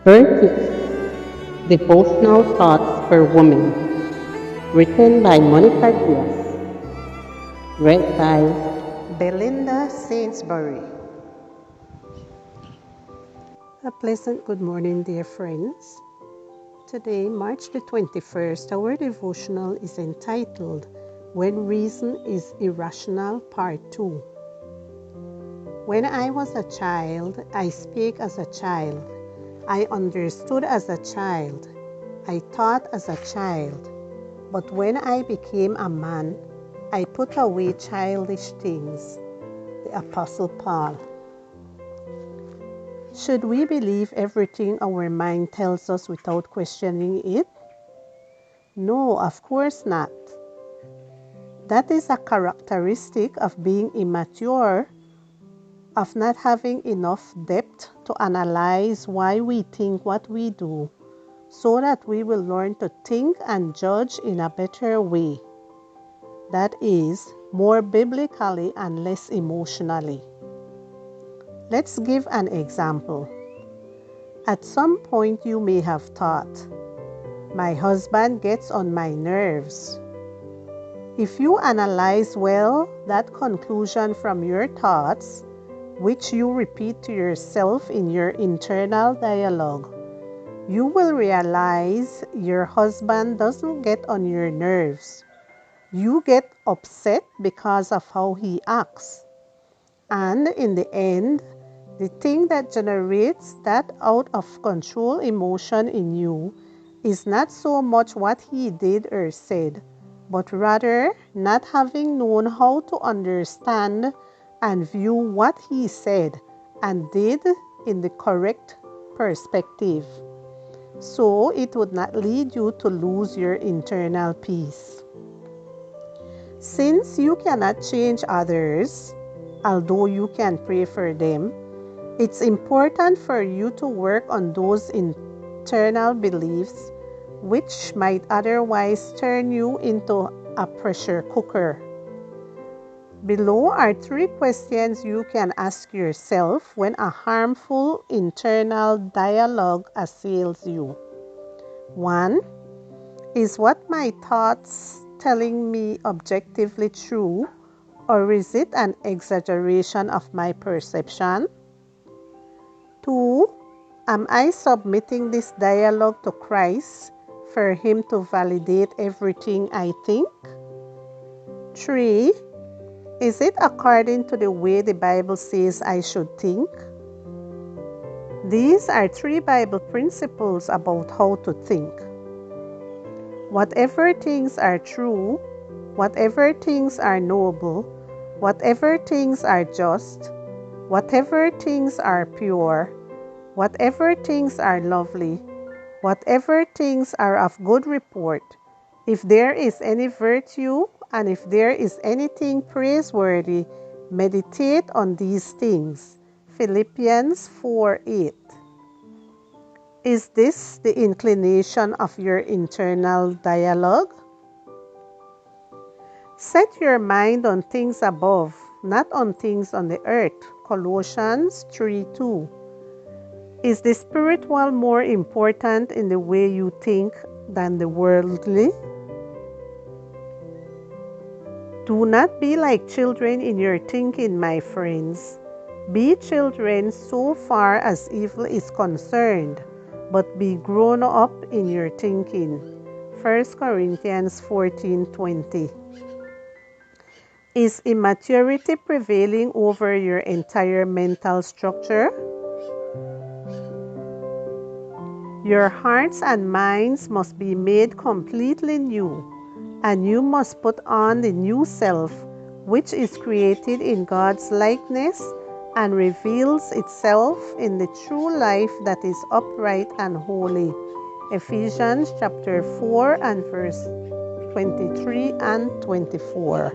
30. Devotional Thoughts for Women, written by Monica Diaz, read by Belinda Sainsbury. A pleasant good morning, dear friends. Today, March the 21st, our devotional is entitled When Reason is Irrational, Part 2. When I was a child, I spake as a child. I understood as a child. I thought as a child. But when I became a man, I put away childish things. The Apostle Paul. Should we believe everything our mind tells us without questioning it? No, of course not. That is a characteristic of being immature, of not having enough depth to analyze why we think what we do, so that we will learn to think and judge in a better way. That is, more biblically and less emotionally. Let's give an example. At some point you may have thought, my husband gets on my nerves. If you analyze well that conclusion from your thoughts, which you repeat to yourself in your internal dialogue, you will realize your husband doesn't get on your nerves. You get upset because of how he acts. And in the end, the thing that generates that out of control emotion in you is not so much what he did or said, but rather not having known how to understand and view what he said and did in the correct perspective. So it would not lead you to lose your internal peace. Since you cannot change others, although you can pray for them, it's important for you to work on those internal beliefs which might otherwise turn you into a pressure cooker. Below are 3 questions you can ask yourself when a harmful internal dialogue assails you. 1. Is what my thoughts telling me objectively true, or is it an exaggeration of my perception? 2. Am I submitting this dialogue to Christ for Him to validate everything I think? 3. Is it according to the way the Bible says I should think? These are 3 Bible principles about how to think. Whatever things are true, whatever things are noble, whatever things are just, whatever things are pure, whatever things are lovely, whatever things are of good report, if there is any virtue and if there is anything praiseworthy, meditate on these things. Philippians 4:8. Is this the inclination of your internal dialogue? Set your mind on things above, not on things on the earth. Colossians 3:2. Is the spiritual more important in the way you think than the worldly? Do not be like children in your thinking, my friends. Be children so far as evil is concerned, but be grown up in your thinking. 1 Corinthians 14:20. Is immaturity prevailing over your entire mental structure? Your hearts and minds must be made completely new, and you must put on the new self, which is created in God's likeness and reveals itself in the true life that is upright and holy. Ephesians chapter 4 and verse 23 and 24.